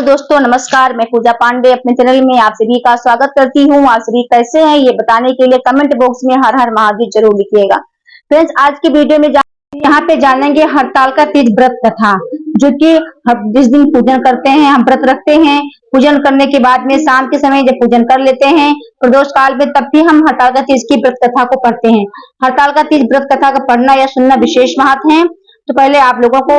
Hello दोस्तों, नमस्कार। मैं पूजा पांडे अपने चैनल में आप सभी का स्वागत करती हूँ। आप सभी कैसे हैं ये बताने के लिए कमेंट बॉक्स में हर हर महादेव जरूर लिखिएगा। फ्रेंड्स, आज की वीडियो में यहाँ पे जानेंगे हड़ताल का तीज व्रत कथा, जो कि हम जिस दिन पूजन करते हैं, हम व्रत रखते हैं। पूजन करने के बाद में शाम के समय जब पूजन कर लेते हैं प्रदोष काल में, तब भी हम हड़ताल का तीज की व्रत कथा को पढ़ते हैं। हड़ताल का तीज व्रत कथा का पढ़ना या सुनना विशेष महत्व है। तो पहले आप लोगों को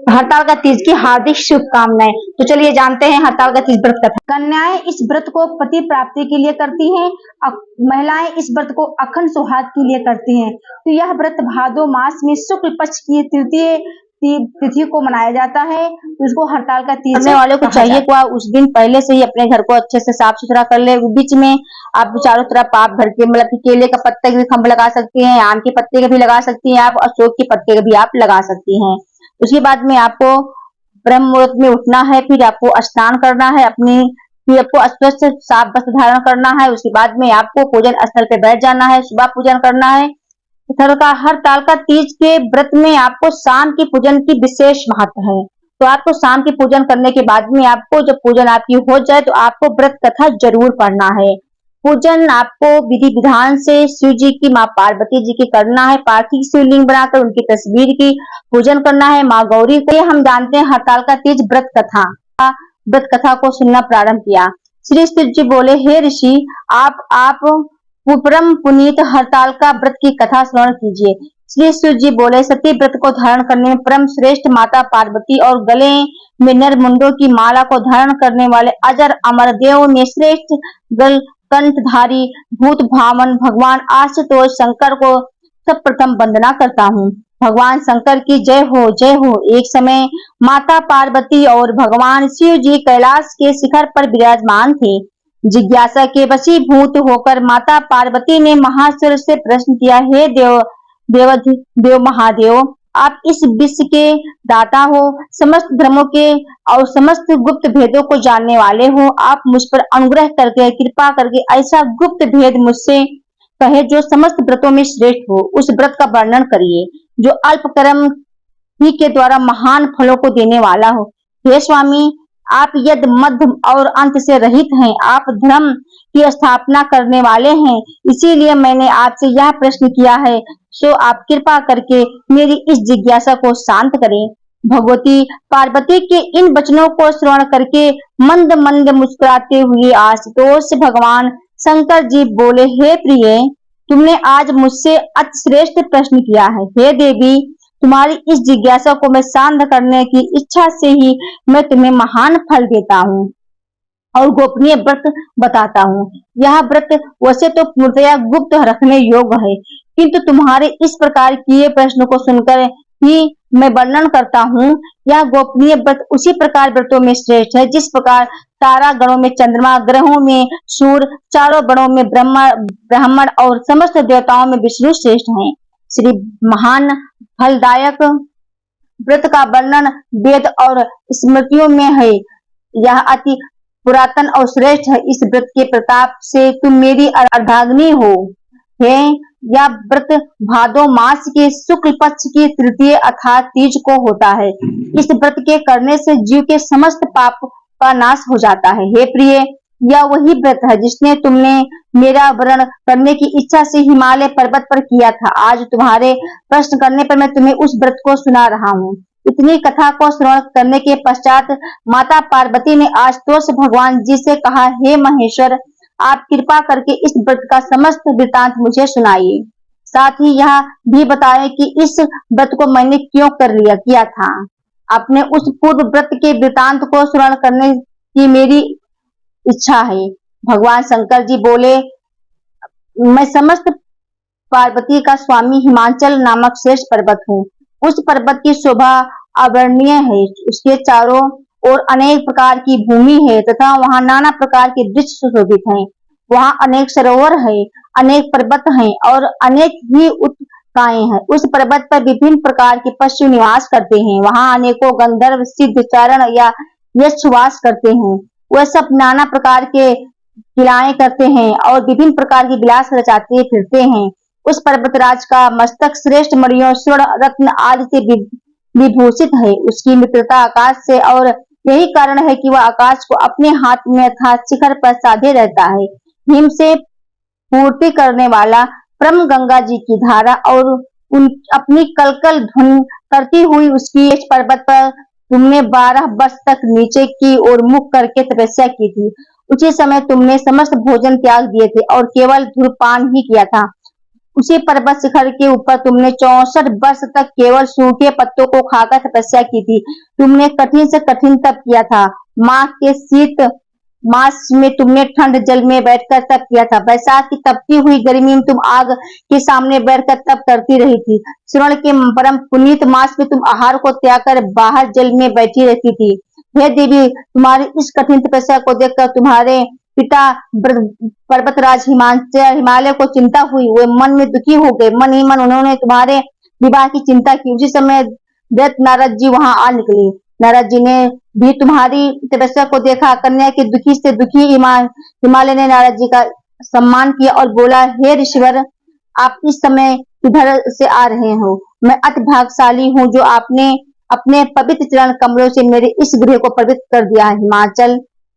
हड़ताल का तीज की हार्दिक शुभकामनाएं। तो चलिए जानते हैं हड़ताल का तीज व्रत कथा। कन्याएं इस व्रत को पति प्राप्ति के लिए करती हैं। महिलाएं इस व्रत को अखंड सुहाग के लिए करती हैं। तो यह व्रत भादो मास में शुक्ल पक्ष की तृतीय तिथि को मनाया जाता है। उसको हड़ताल का तीज करने वालों को चाहिए कि उस दिन पहले से ही अपने घर को अच्छे से साफ सुथरा कर ले। बीच में आप चारों तरफ आप घर के मतलब केले का पत्ते के भी खंभ लगा सकती हैं, आम के पत्ते के भी लगा सकती हैं आप, अशोक के पत्ते के भी आप लगा सकती हैं। उसके बाद में आपको ब्रह्म मुहूर्त में उठना है, फिर आपको स्नान करना है, फिर आपको अस्वस्थ साफ वस्त्र धारण करना है। उसके बाद में आपको पूजन स्थल पे बैठ जाना है, सुबह पूजन करना है। हड़ताल का तीज के व्रत में आपको शाम की पूजन की विशेष महत्व है। तो आपको शाम की पूजन करने के बाद में आपको जब पूजन आपकी हो जाए तो आपको व्रत कथा जरूर पढ़ना है। पूजन आपको विधि विधान से शिव जी की, माँ पार्वती जी की करना है। पार्थिव शिवलिंग बनाकर उनकी तस्वीर की पूजन करना है। माँ गौरी को हम जानते हैं हड़ताल का तीज व्रत कथा को सुनना प्रारंभ किया। श्री शिव जी बोले, हे ऋषि, आप परम पुनीत हड़ताल का व्रत की कथा श्रवण कीजिए। श्री शिव जी बोले, सती व्रत को धारण करने में परम श्रेष्ठ माता पार्वती और गले में नरमुंडों की माला को धारण करने वाले अजर अमर देव में श्रेष्ठ कंठधारी भूत भावन भगवान आशुतोष शंकर को सब प्रथम वंदना करता हूँ। भगवान शंकर की जय हो, जय हो। एक समय माता पार्वती और भगवान शिव जी कैलाश के शिखर पर विराजमान थे। जिज्ञासा के वशीभूत होकर माता पार्वती ने महाशिव से प्रश्न किया, हे देव महादेव, आप इस विश्व के दाता हो, समस्त धर्मों के और समस्त गुप्त भेदों को जानने वाले हो। आप मुझ पर अनुग्रह करके, कृपा करके ऐसा गुप्त भेद मुझसे कहे जो समस्त व्रतों में श्रेष्ठ हो। उस व्रत का वर्णन करिए जो अल्प कर्म ही के द्वारा महान फलों को देने वाला हो। हे स्वामी, आप यद मध्य और अंत से रहित हैं। आप धर्म की स्थापना करने वाले हैं। इसीलिए मैंने आपसे यह प्रश्न किया है। सो आप कृपा करके मेरी इस जिज्ञासा को शांत करें। भगवती पार्वती के इन वचनों को श्रवण करके मंद मंद मुस्कुराते हुए आशुतोष भगवान शंकर जी बोले, हे प्रिय, तुमने आज मुझसे अति श्रेष्ठ प्रश्न किया है। हे देवी, तुम्हारी इस जिज्ञासा को मैं शांत करने की इच्छा से ही मैं तुम्हें महान फल देता हूँ और गोपनीय व्रत बताता हूँ। यह व्रत वैसे तो पूर्णतया गुप्त रखने योग्य है, किंतु तुम्हारे इस प्रकार किए प्रश्न को सुनकर ही मैं वर्णन करता हूँ। यह गोपनीय व्रत उसी प्रकार व्रतों में श्रेष्ठ है जिस प्रकार तारा गणों में चंद्रमा, ग्रहों में सूर्य, चारों वर्णों में ब्राह्मण और समस्त देवताओं में विष्णु श्रेष्ठ हैं। श्री महान फलदायक व्रत का वर्णन वेद और स्मृतियों में है। यह अति पुरातन और श्रेष्ठ है। इस व्रत के प्रताप से तुम मेरी अर्धांगिनी हो। है यह व्रत भादो मास के शुक्ल पक्ष की तृतीय अर्थात तीज को होता है। इस व्रत के करने से जीव के समस्त पाप का नाश हो जाता है। हे प्रिय, यह वही व्रत है जिसने तुमने मेरा वर्ण करने की इच्छा से हिमालय पर्वत पर किया था। आज तुम्हारे प्रश्न करने पर मैं तुम्हें उस व्रत को सुना रहा हूँ। इतनी कथा को श्रवण करने के पश्चात माता पार्वती ने आशुतोष भगवान जी से कहा, हे महेश्वर, आप कृपा करके इस व्रत का समस्त वृतांत मुझे सुनाइए। साथ ही यह भी बताएं कि इस व्रत को मैंने क्यों किया था। अपने उस पूर्व व्रत के वृतांत को श्रवण करने की मेरी इच्छा है। भगवान शंकर जी बोले, मैं समस्त पार्वती का स्वामी हिमाचल नामक श्रेष्ठ पर्वत हूँ। उस पर्वत की शोभा अवर्णनीय है। उसके चारों और अनेक प्रकार की भूमि है तथा वहाँ नाना प्रकार के वृक्ष सुशोभित हैं। वहाँ अनेक सरोवर है, अनेक पर्वत हैं और अनेक ही उत्काएं हैं। उस पर्वत पर विभिन्न प्रकार के पशु निवास करते हैं। वहाँ अनेकों गंधर्व, सिद्ध, चारण या यक्ष वास करते हैं। वह सब नाना प्रकार के क्रीड़ाएं करते हैं और विभिन्न प्रकार की विलास रचाते फिरते हैं। उस पर्वतराज का मस्तक श्रेष्ठ मणियों, स्वर्ण, रत्न आदि से विभूषित है। उसकी मित्रता आकाश से और यही कारण है कि वह आकाश को अपने हाथ में अर्थात शिखर पर साधे रहता है। हिम से पूर्ति करने वाला परम गंगा जी की धारा और उन अपनी कलकल ध्वनि करती हुई उसकी इस पर्वत पर तुमने 12 वर्ष तक नीचे की ओर मुख करके तपस्या की थी। उसी समय तुमने समस्त भोजन त्याग दिए थे और केवल धूम्रपान ही किया था। उसी पर्वत शिखर के ऊपर तुमने 64 वर्ष तक केवल सूखे पत्तों को खाकर तपस्या की थी। तुमने कठिन से कठिन तप किया था। माघ के शीत मास में तुमने ठंड जल में बैठकर तप किया था। वैशाख की तपती हुई गर्मी में तुम आग के सामने बैठकर तप करती रही थी। श्रवण के परम पुनीत मास में तुम आहार को त्याग कर बाहर जल में बैठी रहती थी। हे देवी, तुम्हारी इस कठिन तपस्या को देखकर तुम्हारे पिता पर्वतराज हिमालय को चिंता हुई। वे मन में दुखी हो गए। मन ही मन उन्होंने तुम्हारे विवाह की चिंता की। उसी समय दैत्य नारद जी वहां आ निकले। नारद जी ने भी तुम्हारी तपस्या को देखा। कन्या के दुखी से दुखी हिमालय ने नारद जी का सम्मान किया और बोला, हे ऋषिवर, आप इस समय किधर से आ रहे हो? मैं अति भाग्यशाली हूँ जो आपने अपने पवित्र चरण कमलों से मेरे इस गृह को पवित्र कर दिया है।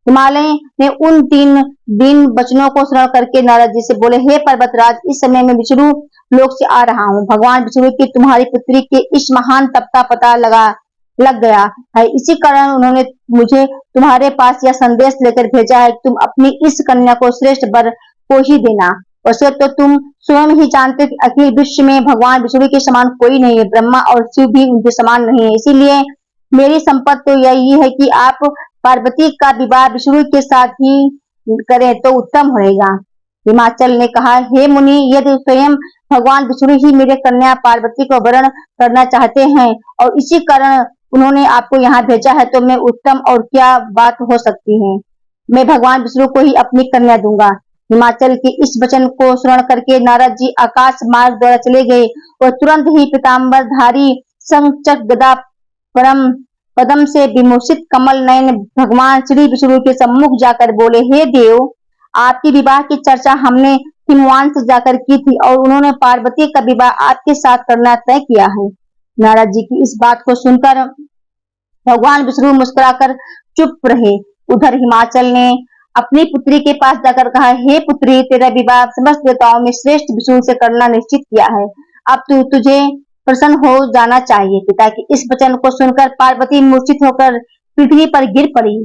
हिमालय ने उन 3 दिन वचनों को स्मरण करके नारद जी से बोले, हे पर्वतराज, इस समय मैं विष्णु लोक से आ रहा हूँ। भगवान विष्णु की तुम्हारी पुत्री के इस महान तप का पता लग गया है। इसी कारण उन्होंने मुझे तुम्हारे पास यह संदेश लेकर भेजा है कि तुम अपनी इस कन्या को श्रेष्ठ वर को ही देना। वैसे तो तुम स्वयं ही जानते कि अखिल विश्व में भगवान विष्णु के समान कोई नहीं है। ब्रह्मा और शिव भी उनके समान नहीं है। इसीलिए मेरी संपत्ति तो यही है कि आप पार्वती का विवाह विष्णु के साथ ही करें तो उत्तम होगा। हिमाचल ने कहा, हे मुनि, यदि स्वयं भगवान विष्णु ही मेरे कन्या पार्वती को वरण करना चाहते हैं और इसी कारण उन्होंने आपको यहाँ भेजा है, तो मैं उत्तम और क्या बात हो सकती है। मैं भगवान विष्णु को ही अपनी कन्या दूंगा। हिमाचल के इस वचन को श्रवण करके नारद जी आकाश मार्ग द्वारा चले गए और तुरंत ही पीताम्बरधारी शंख गदा परम पदम से विमोचित कमल नयन भगवान श्री विष्णु के सम्मुख जाकर बोले, हे देव, आपके विवाह की चर्चा हमने हिमवान से जाकर की थी और उन्होंने पार्वती का विवाह आपके साथ करना तय किया है। नारद जी की इस बात को सुनकर भगवान विष्णु मुस्कुराकर चुप रहे। उधर हिमाचल ने अपनी पुत्री के पास जाकर कहा, हे पुत्री, तेरा विवाह समस्त देवताओं में श्रेष्ठ विष्णु से करना निश्चित किया है। अब तुझे प्रसन्न हो जाना चाहिए। पिता के इस वचन को सुनकर पार्वती मूर्छित होकर पृथ्वी पर गिर पड़ी।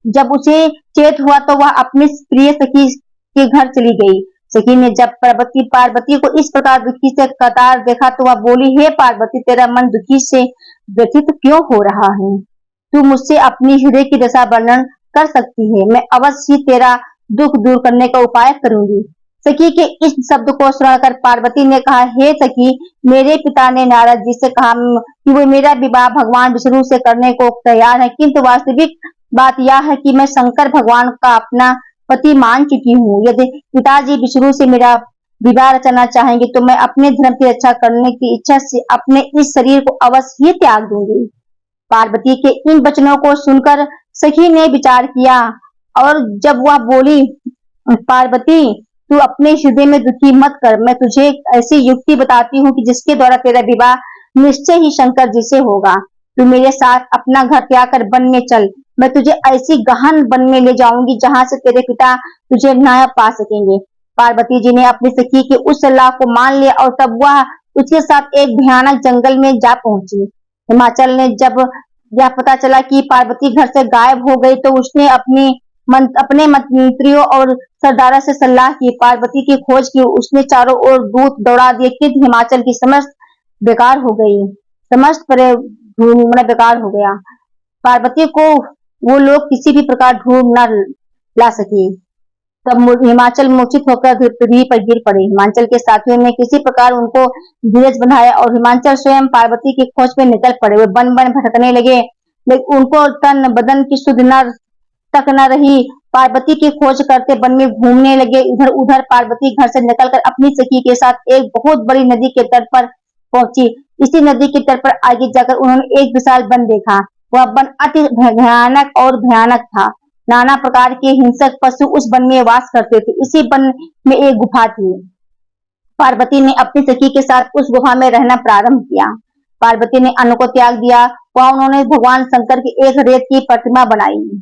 जब उसे चेत हुआ तो वह अपनी प्रिय सखी के घर चली गई। सखी ने जब पार्वती को इस प्रकार दुखी से कतार देखा तो वह बोली, हे पार्वती, तेरा मन दुखी से व्यथित क्यों हो रहा है? तू मुझसे अपनी हृदय की दशा वर्णन कर सकती है। मैं अवश्य ही तेरा दुख दूर करने का उपाय करूंगी। सखी के इस शब्द को सुनकर पार्वती ने कहा, हे सखी, मेरे पिता ने नारद जी से कहा कि वो मेरा विवाह भगवान विष्णु से करने को तैयार है, किंतु वास्तविक बात यह है कि मैं शंकर भगवान का अपना पति मान चुकी हूँ। यदि पिताजी विष्णु से मेरा विवाह रचना चाहेंगे तो मैं अपने धर्म की रक्षा करने की इच्छा से अपने इस शरीर को अवश्य ही त्याग दूंगी। पार्वती के इन वचनों को सुनकर सखी ने विचार किया और जब वह बोली, पार्वती, तू अपने हृदय में दुखी मत कर। मैं तुझे ऐसी युक्ति बताती हूँ कि जिसके द्वारा तेरा विवाह निश्चय ही शंकर जी से होगा। तू मेरे साथ अपना घर त्याग कर वन में चल। मैं तुझे ऐसी गहन वन में ले जाऊंगी जहां से तेरे पिता तुझे न पा सकेंगे। पार्वती जी ने अपनी सखी के उस सलाह को मान लिया और तब वह उसके साथ एक भयानक जंगल में जा पहुंची। हिमाचल ने जब यह पता चला कि पार्वती घर से गायब हो गई तो उसने अपने मंत्रियों और सरदारों से सलाह की, पार्वती की खोज की। उसने चारों ओर दूत दौड़ा दिए, किंतु हिमाचल की समस्त बेकार हो गई। समस्त बेकार हो गया। पार्वती को वो लोग किसी भी प्रकार ढूंढ न ला सके। तब हिमाचल मूर्छित होकर पृथ्वी पर गिर पड़े। हिमाचल के साथियों ने किसी प्रकार उनको धीरज बंधाया और हिमाचल स्वयं पार्वती की खोज में निकल पड़े। वे बन बन भटकने लगे, लेकिन उनको तन बदन की सुध तक न रही। पार्वती की खोज करते वन में घूमने लगे। इधर उधर पार्वती घर से निकलकर अपनी सखी के साथ एक बहुत बड़ी नदी के तट पर पहुंची। इसी नदी के तट पर आगे जाकर उन्होंने एक विशाल वन देखा। वह वन अति भयानक और भयानक था। नाना प्रकार के हिंसक पशु उस वन में वास करते थे। इसी वन में एक गुफा थी। पार्वती ने अपनी सखी के साथ उस गुफा में रहना प्रारंभ किया। पार्वती ने अन्न को त्याग दिया वहाँ उन्होंने भगवान शंकर की एक रेत की प्रतिमा बनाई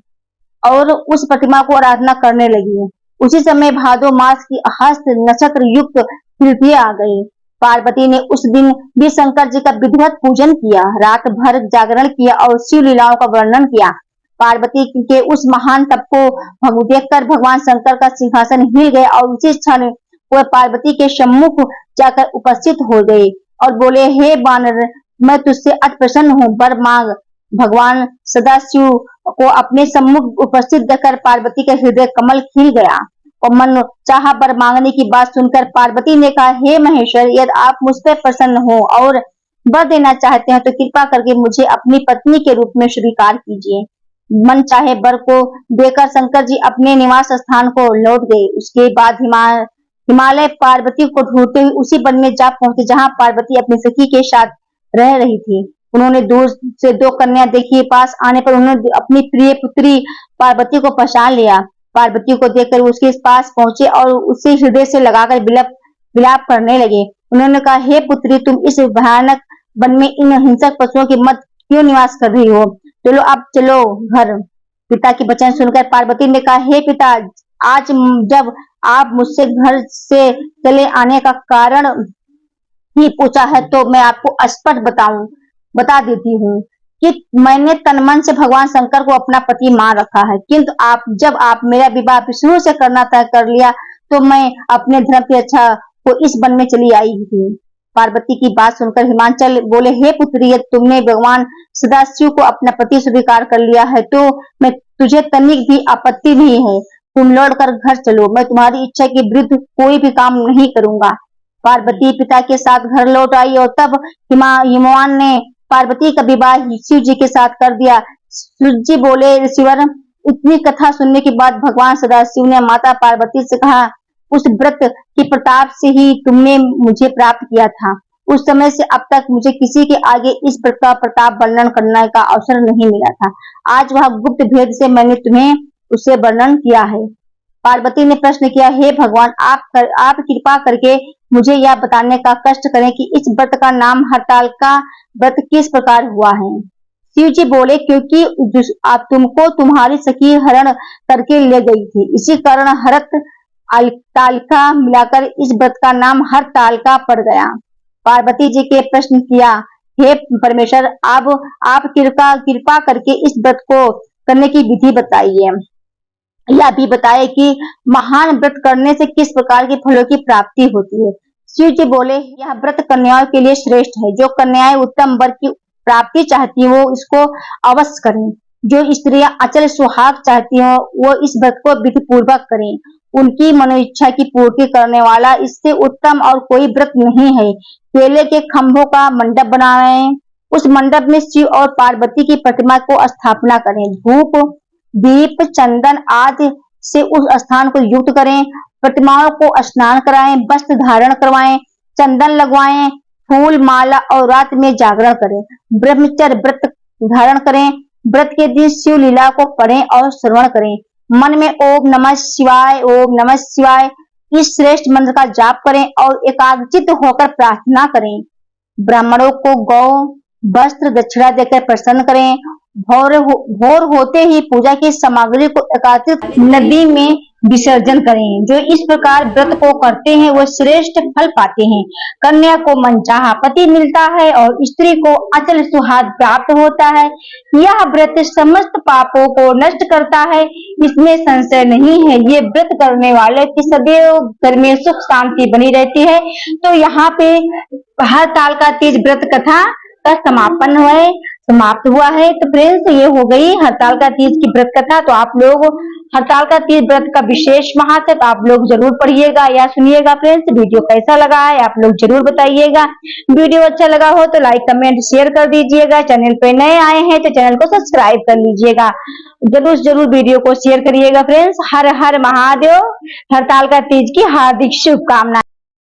और उस प्रतिमा को आराधना करने लगी। उसी समय भादो मास की हस्त नक्षत्र युक्त तिथि आ गई। पार्वती ने उस दिन भी शंकर जी का विधिवत पूजन किया, रात भर जागरण किया और शिव लीलाओं का वर्णन किया। पार्वती के उस महान तप को देखकर भगवान शंकर का सिंहासन हिल गया और उसी क्षण वह पार्वती के सम्मुख जाकर उपस्थित हो गए और बोले, हे वानर, मैं तुझसे अति प्रसन्न हूँ, वर मांग। भगवान सदाशिव को अपने सम्मुख उपस्थित देखकर पार्वती का हृदय कमल खिल गया और मन चाहा वर मांगने की बात सुनकर पार्वती ने कहा, हे महेश्वर, यदि आप मुझ पर प्रसन्न हो और वर देना चाहते हैं तो कृपा करके मुझे अपनी पत्नी के रूप में स्वीकार कीजिए। मन चाहे वर को देकर शंकर जी अपने निवास स्थान को लौट गए। उसके बाद हिमालय पार्वती को ढूंढते हुए उसी वन में जा पहुंचे जहां पार्वती अपनी सखी के साथ रह रही थी। उन्होंने दूर से दो कन्या देखी। पास आने पर उन्होंने अपनी प्रिय पुत्री पार्वती को पहचान लिया। पार्वती को देखकर उसके पास पहुंचे और उसे हृदय से लगाकर विलाप करने लगे। उन्होंने कहा, हे पुत्री, तुम इस भयानक वन में इन हिंसक पशुओं के मध्य क्यों निवास कर रही हो? चलो अब चलो घर। पिता की वचन सुनकर पार्वती ने कहा, हे पिता, आज जब आप मुझसे घर से चले आने का कारण ही पूछा है तो मैं आपको स्पष्ट बता देती हूँ कि मैंने तन मन से भगवान शंकर को अपना पति मान रखा है, किंतु जब आप मेरा विवाह विष्णु से करना तय कर लिया तो मैं अपने धर्म की रक्षा को इस वन में चली आई थी। पार्वती की बात सुनकर हिमाचल बोले, हे पुत्री, यदि तुमने भगवान सदाशिव को अपना पति स्वीकार कर लिया है तो मैं तुझे तनिक भी आपत्ति नहीं है। तुम लौट कर घर चलो, मैं तुम्हारी इच्छा के विरुद्ध कोई भी काम नहीं करूंगा। पार्वती पिता के साथ घर लौट आई और तब हिमवान ने पार्वती का विवाह शिव जी के साथ कर दिया। शिव जी बोले, ऋषिवर, इतनी कथा सुनने के बाद भगवान सदाशिव ने माता पार्वती से कहा, उस व्रत की प्रताप से ही तुमने मुझे प्राप्त किया था। उस समय से अब तक मुझे किसी के आगे इस व्रत का प्रताप वर्णन करने का अवसर नहीं मिला था। आज वह गुप्त भेद से मैंने तुम्हें उसे वर्णन किया है। पार्वती ने प्रश्न किया, हे भगवान, आप कृपा करके मुझे यह बताने का कष्ट करें कि इस व्रत का नाम हरतालिका व्रत किस प्रकार हुआ है। शिव जी बोले, क्योंकि तुमको तुम्हारी सखी हरण करके ले गई थी, इसी कारण हरत तालिका मिलाकर इस व्रत का नाम हरतालिका पड़ गया। पार्वती जी के प्रश्न किया, हे परमेश्वर, अब आप कृपा करके इस व्रत को करने की विधि बताइए। यह भी बताए कि महान व्रत करने से किस प्रकार के फलों की प्राप्ति होती है। शिव जी बोले, यह व्रत कन्याओं के लिए श्रेष्ठ है। जो कन्याएं उत्तम वर की प्राप्ति चाहती हो इसको अवश्य करें। जो स्त्रियां अचल सुहाग चाहती हो वो इस व्रत को विधि पूर्वक करें। उनकी मनोइच्छा की पूर्ति करने वाला इससे उत्तम और कोई व्रत नहीं है। केले के खंभों का मंडप बनाएं, उस मंडप में शिव और पार्वती की प्रतिमा को स्थापना करें। धूप, दीप, चंदन आदि से उस स्थान को युक्त करें। प्रतिमाओं को स्नान कराएं, वस्त्र धारण करवाएं, चंदन लगवाएं, फूल माला और रात में जागरण करें। ब्रह्मचर्य व्रत धारण करें। व्रत के दिन शिव लीला को पढ़ें और श्रवण करें। मन में ओम नमः शिवाय, ओम नमः शिवाय इस श्रेष्ठ मंत्र का जाप करें और एकाग्रचित होकर प्रार्थना करें। ब्राह्मणों को गौ वस्त्र दक्षिणा देकर प्रसन्न करें। भोर होते ही पूजा की सामग्री को एकत्रित नदी में विसर्जन करें। जो इस प्रकार व्रत को करते हैं वो श्रेष्ठ फल पाते हैं। कन्या को मनचाहा पति मिलता है और स्त्री को अचल सुहाग प्राप्त होता है। यह व्रत समस्त पापों को नष्ट करता है, इसमें संशय नहीं है। ये व्रत करने वाले की सदैव घर में सुख शांति बनी रहती है। तो यहाँ पे हरतालिका तीज व्रत कथा का समाप्त हुआ है। तो फ्रेंड्स, ये हो गई हरतालिका तीज की व्रत कथा। तो आप लोग हरतालिका तीज व्रत का विशेष महत्व तो आप लोग जरूर पढ़िएगा या सुनिएगा। फ्रेंड्स, वीडियो कैसा लगा है आप लोग जरूर बताइएगा। वीडियो अच्छा लगा हो तो लाइक कमेंट शेयर कर दीजिएगा। चैनल पे नए आए हैं तो चैनल को सब्सक्राइब कर लीजिएगा। जरूर वीडियो को शेयर करिएगा। फ्रेंड्स, हर हर महादेव। हरतालिका तीज की हार्दिक शुभकामनाएं।